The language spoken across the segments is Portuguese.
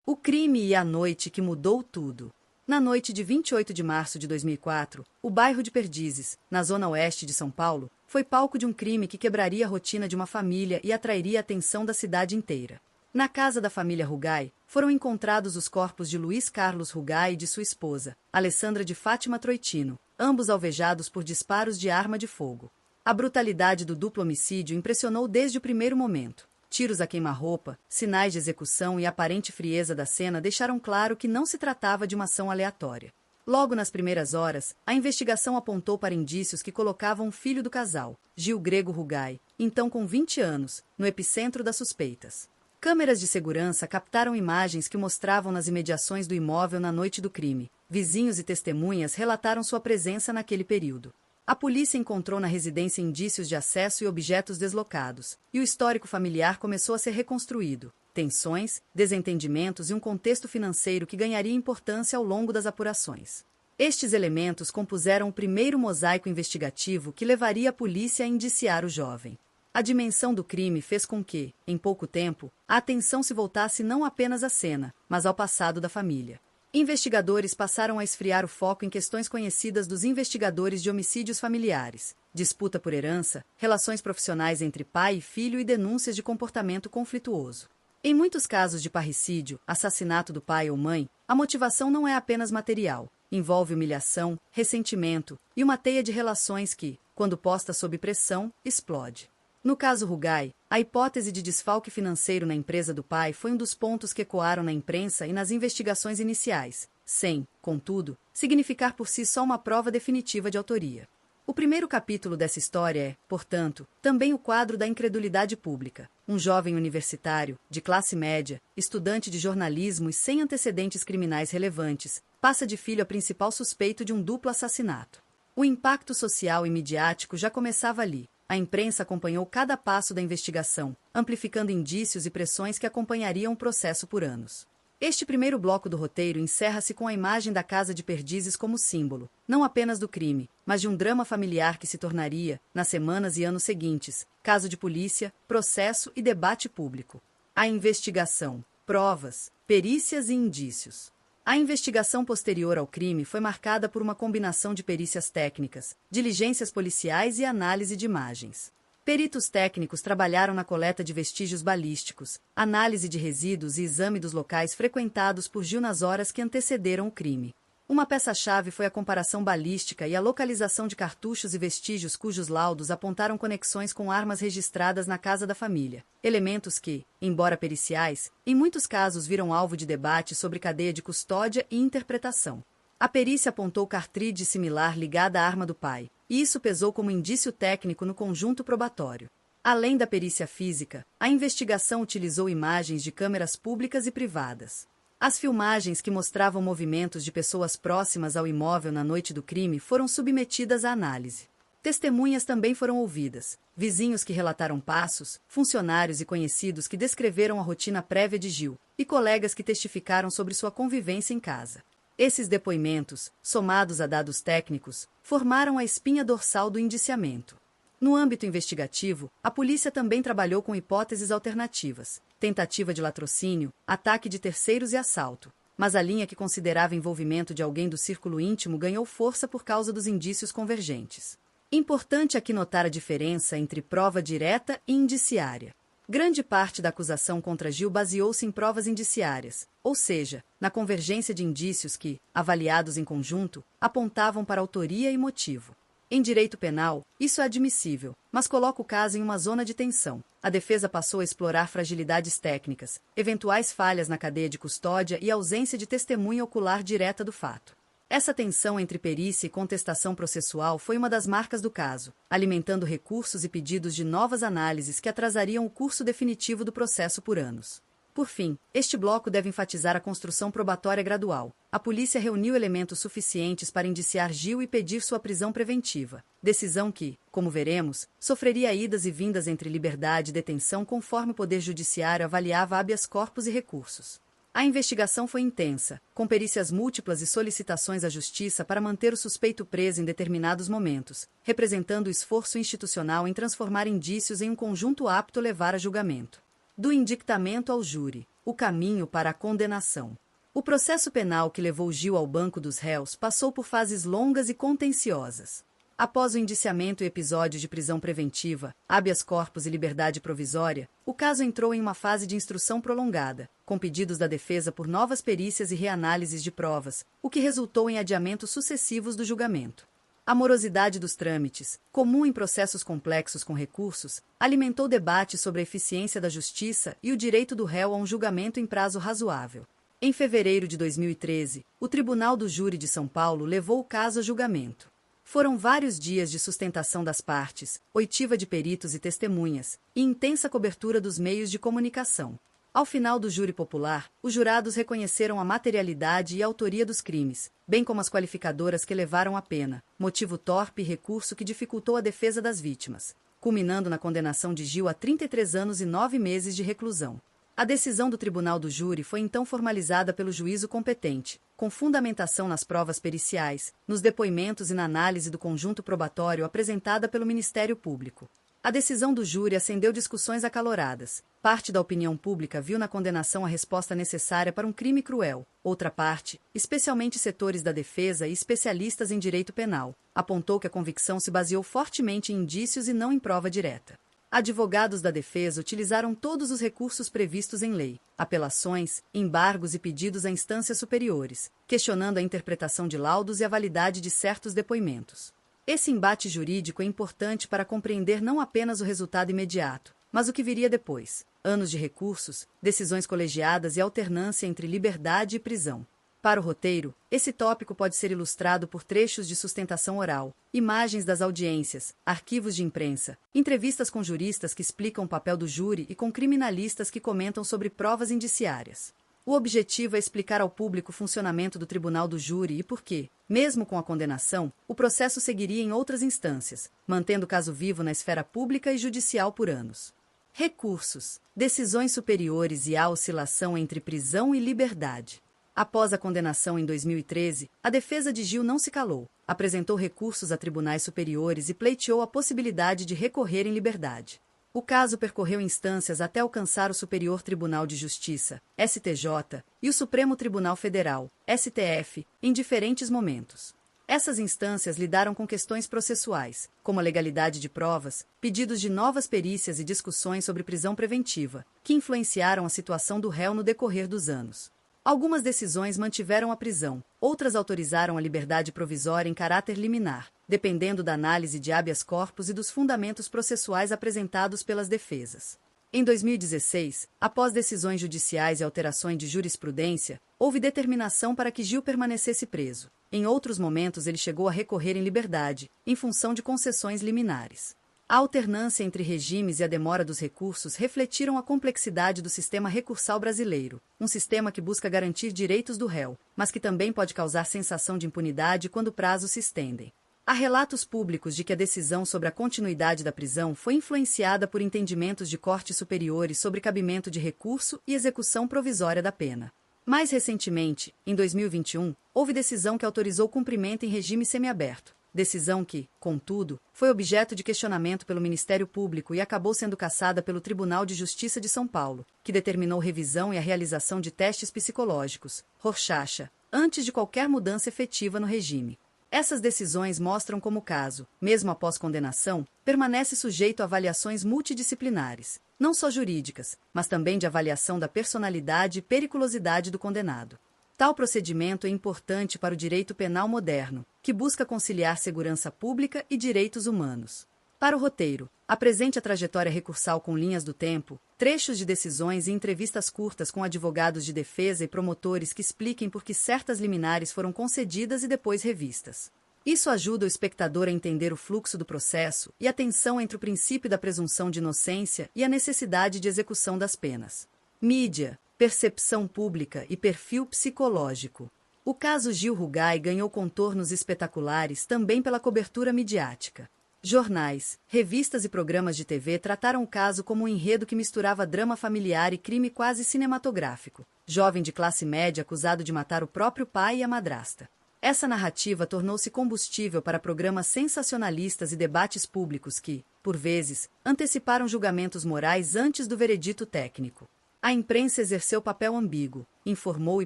O crime e a noite que mudou tudo. Na noite de 28 de março de 2004, o bairro de Perdizes, na zona oeste de São Paulo, foi palco de um crime que quebraria a rotina de uma família e atrairia a atenção da cidade inteira. Na casa da família Rugai, foram encontrados os corpos de Luiz Carlos Rugai e de sua esposa, Alessandra de Fátima Troitino, ambos alvejados por disparos de arma de fogo. A brutalidade do duplo homicídio impressionou desde o primeiro momento. Tiros a queima-roupa, sinais de execução e aparente frieza da cena deixaram claro que não se tratava de uma ação aleatória. Logo nas primeiras horas, a investigação apontou para indícios que colocavam o filho do casal, Gil Grego Rugai, então com 20 anos, no epicentro das suspeitas. Câmeras de segurança captaram imagens que mostravam nas imediações do imóvel na noite do crime. Vizinhos e testemunhas relataram sua presença naquele período. A polícia encontrou na residência indícios de acesso e objetos deslocados, e o histórico familiar começou a ser reconstruído. Tensões, desentendimentos e um contexto financeiro que ganharia importância ao longo das apurações. Estes elementos compuseram o primeiro mosaico investigativo que levaria a polícia a indiciar o jovem. A dimensão do crime fez com que, em pouco tempo, a atenção se voltasse não apenas à cena, mas ao passado da família. Investigadores passaram a esfriar o foco em questões conhecidas dos investigadores de homicídios familiares, disputa por herança, relações profissionais entre pai e filho e denúncias de comportamento conflituoso. Em muitos casos de parricídio, assassinato do pai ou mãe, a motivação não é apenas material, envolve humilhação, ressentimento e uma teia de relações que, quando posta sob pressão, explode. No caso Rugai, a hipótese de desfalque financeiro na empresa do pai foi um dos pontos que ecoaram na imprensa e nas investigações iniciais, sem, contudo, significar por si só uma prova definitiva de autoria. O primeiro capítulo dessa história é, portanto, também o quadro da incredulidade pública. Um jovem universitário, de classe média, estudante de jornalismo e sem antecedentes criminais relevantes, passa de filho a principal suspeito de um duplo assassinato. O impacto social e midiático já começava ali. A imprensa acompanhou cada passo da investigação, amplificando indícios e pressões que acompanhariam o processo por anos. Este primeiro bloco do roteiro encerra-se com a imagem da casa de Perdizes como símbolo, não apenas do crime, mas de um drama familiar que se tornaria, nas semanas e anos seguintes, caso de polícia, processo e debate público. A investigação, provas, perícias e indícios. A investigação posterior ao crime foi marcada por uma combinação de perícias técnicas, diligências policiais e análise de imagens. Peritos técnicos trabalharam na coleta de vestígios balísticos, análise de resíduos e exame dos locais frequentados por Gil nas horas que antecederam o crime. Uma peça-chave foi a comparação balística e a localização de cartuchos e vestígios cujos laudos apontaram conexões com armas registradas na casa da família. Elementos que, embora periciais, em muitos casos viram alvo de debate sobre cadeia de custódia e interpretação. A perícia apontou cartridge similar ligada à arma do pai, e isso pesou como indício técnico no conjunto probatório. Além da perícia física, a investigação utilizou imagens de câmeras públicas e privadas. As filmagens que mostravam movimentos de pessoas próximas ao imóvel na noite do crime foram submetidas à análise. Testemunhas também foram ouvidas, vizinhos que relataram passos, funcionários e conhecidos que descreveram a rotina prévia de Gil, e colegas que testificaram sobre sua convivência em casa. Esses depoimentos, somados a dados técnicos, formaram a espinha dorsal do indiciamento. No âmbito investigativo, a polícia também trabalhou com hipóteses alternativas, tentativa de latrocínio, ataque de terceiros e assalto. Mas a linha que considerava envolvimento de alguém do círculo íntimo ganhou força por causa dos indícios convergentes. Importante aqui notar a diferença entre prova direta e indiciária. Grande parte da acusação contra Gil baseou-se em provas indiciárias, ou seja, na convergência de indícios que, avaliados em conjunto, apontavam para autoria e motivo. Em direito penal, isso é admissível, mas coloca o caso em uma zona de tensão. A defesa passou a explorar fragilidades técnicas, eventuais falhas na cadeia de custódia e ausência de testemunha ocular direta do fato. Essa tensão entre perícia e contestação processual foi uma das marcas do caso, alimentando recursos e pedidos de novas análises que atrasariam o curso definitivo do processo por anos. Por fim, este bloco deve enfatizar a construção probatória gradual. A polícia reuniu elementos suficientes para indiciar Gil e pedir sua prisão preventiva, decisão que, como veremos, sofreria idas e vindas entre liberdade e detenção conforme o Poder Judiciário avaliava habeas corpus e recursos. A investigação foi intensa, com perícias múltiplas e solicitações à Justiça para manter o suspeito preso em determinados momentos, representando o esforço institucional em transformar indícios em um conjunto apto a levar a julgamento. Do indictamento ao júri. o caminho para a condenação. O processo penal que levou Gil ao banco dos réus passou por fases longas e contenciosas. Após o indiciamento e episódio de prisão preventiva, habeas corpus e liberdade provisória, o caso entrou em uma fase de instrução prolongada, com pedidos da defesa por novas perícias e reanálises de provas, o que resultou em adiamentos sucessivos do julgamento. A morosidade dos trâmites, comum em processos complexos com recursos, alimentou debate sobre a eficiência da justiça e o direito do réu a um julgamento em prazo razoável. Em fevereiro de 2013, o Tribunal do Júri de São Paulo levou o caso a julgamento. Foram vários dias de sustentação das partes, oitiva de peritos e testemunhas, e intensa cobertura dos meios de comunicação. Ao final do júri popular, os jurados reconheceram a materialidade e a autoria dos crimes, bem como as qualificadoras que levaram a pena, motivo torpe e recurso que dificultou a defesa das vítimas, culminando na condenação de Gil a 33 anos e 9 meses de reclusão. A decisão do Tribunal do Júri foi então formalizada pelo juízo competente, com fundamentação nas provas periciais, nos depoimentos e na análise do conjunto probatório apresentada pelo Ministério Público. A decisão do júri acendeu discussões acaloradas. Parte da opinião pública viu na condenação a resposta necessária para um crime cruel. Outra parte, especialmente setores da defesa e especialistas em direito penal, apontou que a convicção se baseou fortemente em indícios e não em prova direta. Advogados da defesa utilizaram todos os recursos previstos em lei, apelações, embargos e pedidos a instâncias superiores, questionando a interpretação de laudos e a validade de certos depoimentos. Esse embate jurídico é importante para compreender não apenas o resultado imediato, mas o que viria depois: anos de recursos, decisões colegiadas e alternância entre liberdade e prisão. Para o roteiro, esse tópico pode ser ilustrado por trechos de sustentação oral, imagens das audiências, arquivos de imprensa, entrevistas com juristas que explicam o papel do júri e com criminalistas que comentam sobre provas indiciárias. O objetivo é explicar ao público o funcionamento do Tribunal do Júri e por que, mesmo com a condenação, o processo seguiria em outras instâncias, mantendo o caso vivo na esfera pública e judicial por anos. Recursos, decisões superiores e a oscilação entre prisão e liberdade. Após a condenação em 2013, a defesa de Gil não se calou, apresentou recursos a tribunais superiores e pleiteou a possibilidade de recorrer em liberdade. O caso percorreu instâncias até alcançar o Superior Tribunal de Justiça, STJ, e o Supremo Tribunal Federal, STF, em diferentes momentos. Essas instâncias lidaram com questões processuais, como a legalidade de provas, pedidos de novas perícias e discussões sobre prisão preventiva, que influenciaram a situação do réu no decorrer dos anos. Algumas decisões mantiveram a prisão, outras autorizaram a liberdade provisória em caráter liminar, dependendo da análise de habeas corpus e dos fundamentos processuais apresentados pelas defesas. Em 2016, após decisões judiciais e alterações de jurisprudência, houve determinação para que Gil permanecesse preso. Em outros momentos ele chegou a recorrer em liberdade, em função de concessões liminares. A alternância entre regimes e a demora dos recursos refletiram a complexidade do sistema recursal brasileiro, um sistema que busca garantir direitos do réu, mas que também pode causar sensação de impunidade quando prazos se estendem. Há relatos públicos de que a decisão sobre a continuidade da prisão foi influenciada por entendimentos de cortes superiores sobre cabimento de recurso e execução provisória da pena. Mais recentemente, em 2021, houve decisão que autorizou cumprimento em regime semiaberto. Decisão que, contudo, foi objeto de questionamento pelo Ministério Público e acabou sendo cassada pelo Tribunal de Justiça de São Paulo, que determinou revisão e a realização de testes psicológicos, Rorschach, antes de qualquer mudança efetiva no regime. Essas decisões mostram como o caso, mesmo após condenação, permanece sujeito a avaliações multidisciplinares, não só jurídicas, mas também de avaliação da personalidade e periculosidade do condenado. Tal procedimento é importante para o direito penal moderno, que busca conciliar segurança pública e direitos humanos. Para o roteiro, apresente a trajetória recursal com linhas do tempo, trechos de decisões e entrevistas curtas com advogados de defesa e promotores que expliquem por que certas liminares foram concedidas e depois revistas. Isso ajuda o espectador a entender o fluxo do processo e a tensão entre o princípio da presunção de inocência e a necessidade de execução das penas. Mídia, percepção pública e perfil psicológico. O caso Gil Rugai ganhou contornos espetaculares também pela cobertura midiática. Jornais, revistas e programas de TV trataram o caso como um enredo que misturava drama familiar e crime quase cinematográfico. Jovem de classe média acusado de matar o próprio pai e a madrasta. Essa narrativa tornou-se combustível para programas sensacionalistas e debates públicos que, por vezes, anteciparam julgamentos morais antes do veredito técnico. A imprensa exerceu papel ambíguo, informou e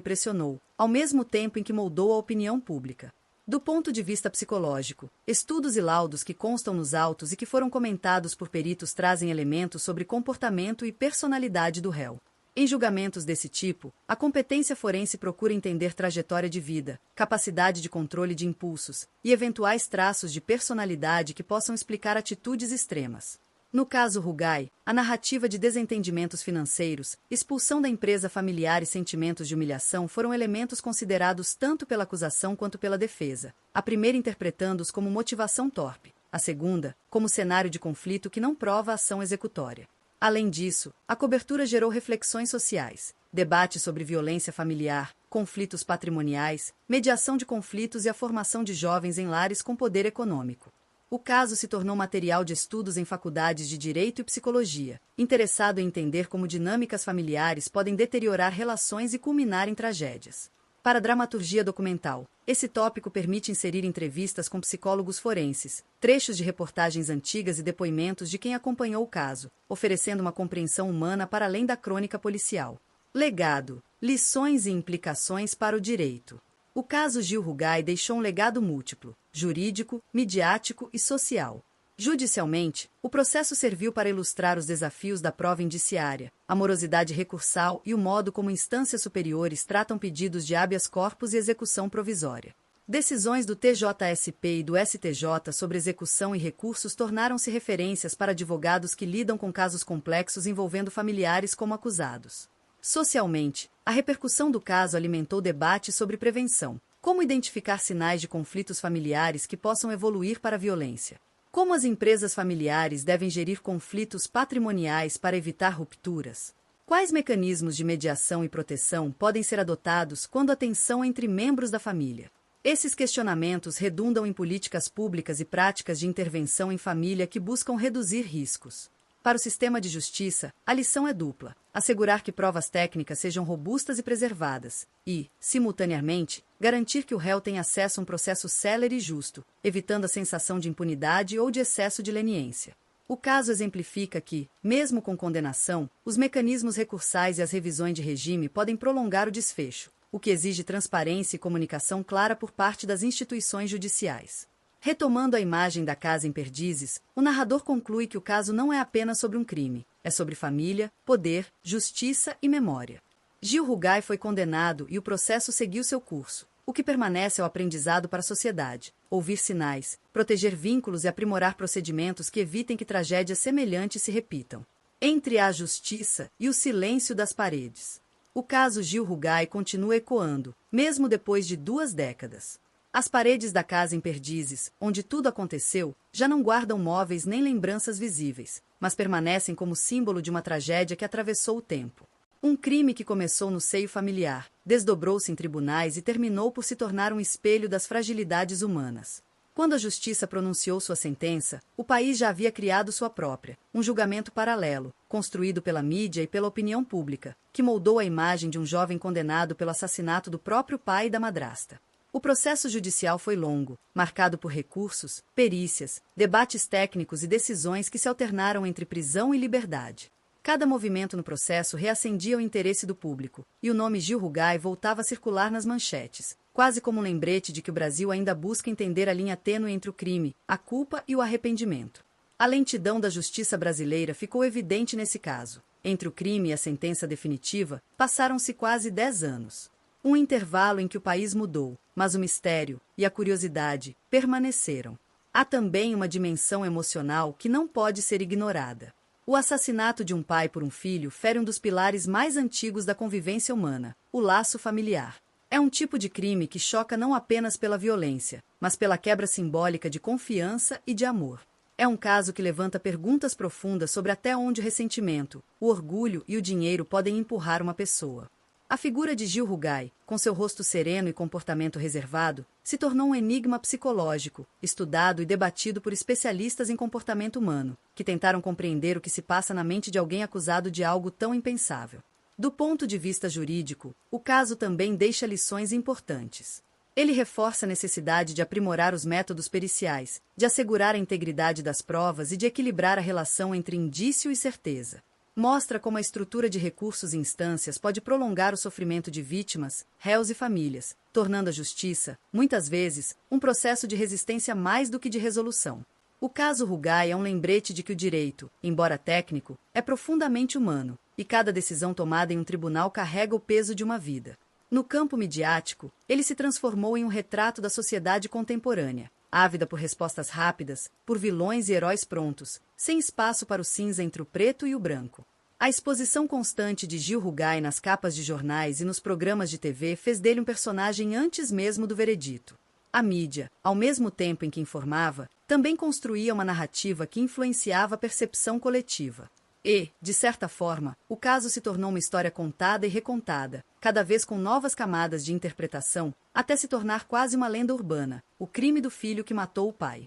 pressionou, ao mesmo tempo em que moldou a opinião pública. Do ponto de vista psicológico, estudos e laudos que constam nos autos e que foram comentados por peritos trazem elementos sobre comportamento e personalidade do réu. Em julgamentos desse tipo, a competência forense procura entender trajetória de vida, capacidade de controle de impulsos e eventuais traços de personalidade que possam explicar atitudes extremas. No caso Rugai, a narrativa de desentendimentos financeiros, expulsão da empresa familiar e sentimentos de humilhação foram elementos considerados tanto pela acusação quanto pela defesa, a primeira interpretando-os como motivação torpe, a segunda, como cenário de conflito que não prova a ação executória. Além disso, a cobertura gerou reflexões sociais, debate sobre violência familiar, conflitos patrimoniais, mediação de conflitos e a formação de jovens em lares com poder econômico. O caso se tornou material de estudos em faculdades de Direito e Psicologia, interessado em entender como dinâmicas familiares podem deteriorar relações e culminar em tragédias. Para a dramaturgia documental, esse tópico permite inserir entrevistas com psicólogos forenses, trechos de reportagens antigas e depoimentos de quem acompanhou o caso, oferecendo uma compreensão humana para além da crônica policial. Legado, lições e implicações para o direito. O caso Gil Rugai deixou um legado múltiplo, jurídico, midiático e social. Judicialmente, o processo serviu para ilustrar os desafios da prova indiciária, a morosidade recursal e o modo como instâncias superiores tratam pedidos de habeas corpus e execução provisória. Decisões do TJSP e do STJ sobre execução e recursos tornaram-se referências para advogados que lidam com casos complexos envolvendo familiares como acusados. Socialmente, a repercussão do caso alimentou debate sobre prevenção. Como identificar sinais de conflitos familiares que possam evoluir para a violência? Como as empresas familiares devem gerir conflitos patrimoniais para evitar rupturas? Quais mecanismos de mediação e proteção podem ser adotados quando há tensão entre membros da família? Esses questionamentos redundam em políticas públicas e práticas de intervenção em família que buscam reduzir riscos. Para o sistema de justiça, a lição é dupla: assegurar que provas técnicas sejam robustas e preservadas e, simultaneamente, garantir que o réu tenha acesso a um processo célere e justo, evitando a sensação de impunidade ou de excesso de leniência. O caso exemplifica que, mesmo com condenação, os mecanismos recursais e as revisões de regime podem prolongar o desfecho, o que exige transparência e comunicação clara por parte das instituições judiciais. Retomando a imagem da casa em Perdizes, o narrador conclui que o caso não é apenas sobre um crime, é sobre família, poder, justiça e memória. Gil Rugai foi condenado e o processo seguiu seu curso. O que permanece é o aprendizado para a sociedade, ouvir sinais, proteger vínculos e aprimorar procedimentos que evitem que tragédias semelhantes se repitam. Entre a justiça e o silêncio das paredes. O caso Gil Rugai continua ecoando, mesmo depois de 2 décadas. As paredes da casa em Perdizes, onde tudo aconteceu, já não guardam móveis nem lembranças visíveis, mas permanecem como símbolo de uma tragédia que atravessou o tempo. Um crime que começou no seio familiar, desdobrou-se em tribunais e terminou por se tornar um espelho das fragilidades humanas. Quando a justiça pronunciou sua sentença, o país já havia criado sua própria, um julgamento paralelo, construído pela mídia e pela opinião pública, que moldou a imagem de um jovem condenado pelo assassinato do próprio pai e da madrasta. O processo judicial foi longo, marcado por recursos, perícias, debates técnicos e decisões que se alternaram entre prisão e liberdade. Cada movimento no processo reacendia o interesse do público, e o nome Gil Rugai voltava a circular nas manchetes, quase como um lembrete de que o Brasil ainda busca entender a linha tênue entre o crime, a culpa e o arrependimento. A lentidão da justiça brasileira ficou evidente nesse caso. Entre o crime e a sentença definitiva, passaram-se quase 10 anos. Um intervalo em que o país mudou, mas o mistério e a curiosidade permaneceram. Há também uma dimensão emocional que não pode ser ignorada. O assassinato de um pai por um filho fere um dos pilares mais antigos da convivência humana, o laço familiar. É um tipo de crime que choca não apenas pela violência, mas pela quebra simbólica de confiança e de amor. É um caso que levanta perguntas profundas sobre até onde o ressentimento, o orgulho e o dinheiro podem empurrar uma pessoa. A figura de Gil Rugai, com seu rosto sereno e comportamento reservado, se tornou um enigma psicológico, estudado e debatido por especialistas em comportamento humano, que tentaram compreender o que se passa na mente de alguém acusado de algo tão impensável. Do ponto de vista jurídico, o caso também deixa lições importantes. Ele reforça a necessidade de aprimorar os métodos periciais, de assegurar a integridade das provas e de equilibrar a relação entre indício e certeza. Mostra como a estrutura de recursos e instâncias pode prolongar o sofrimento de vítimas, réus e famílias, tornando a justiça, muitas vezes, um processo de resistência mais do que de resolução. O caso Rugai é um lembrete de que o direito, embora técnico, é profundamente humano, e cada decisão tomada em um tribunal carrega o peso de uma vida. No campo midiático, ele se transformou em um retrato da sociedade contemporânea, ávida por respostas rápidas, por vilões e heróis prontos, sem espaço para o cinza entre o preto e o branco. A exposição constante de Gil Rugai nas capas de jornais e nos programas de TV fez dele um personagem antes mesmo do veredito. A mídia, ao mesmo tempo em que informava, também construía uma narrativa que influenciava a percepção coletiva. E, de certa forma, o caso se tornou uma história contada e recontada, cada vez com novas camadas de interpretação, até se tornar quase uma lenda urbana, o crime do filho que matou o pai.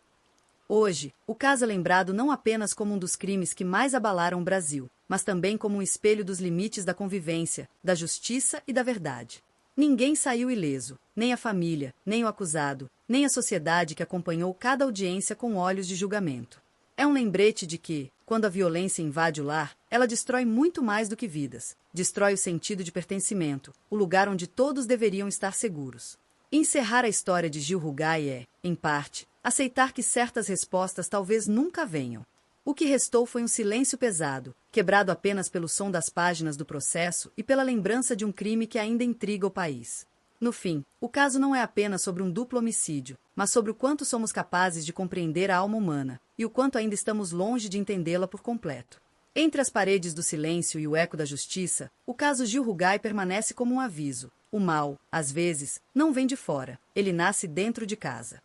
Hoje, o caso é lembrado não apenas como um dos crimes que mais abalaram o Brasil, mas também como um espelho dos limites da convivência, da justiça e da verdade. Ninguém saiu ileso, nem a família, nem o acusado, nem a sociedade que acompanhou cada audiência com olhos de julgamento. É um lembrete de que, quando a violência invade o lar, ela destrói muito mais do que vidas. Destrói o sentido de pertencimento, o lugar onde todos deveriam estar seguros. Encerrar a história de Gil Rugai é, em parte, aceitar que certas respostas talvez nunca venham. O que restou foi um silêncio pesado, quebrado apenas pelo som das páginas do processo e pela lembrança de um crime que ainda intriga o país. No fim, o caso não é apenas sobre um duplo homicídio, mas sobre o quanto somos capazes de compreender a alma humana e o quanto ainda estamos longe de entendê-la por completo. Entre as paredes do silêncio e o eco da justiça, o caso Gil Rugai permanece como um aviso. O mal, às vezes, não vem de fora, ele nasce dentro de casa.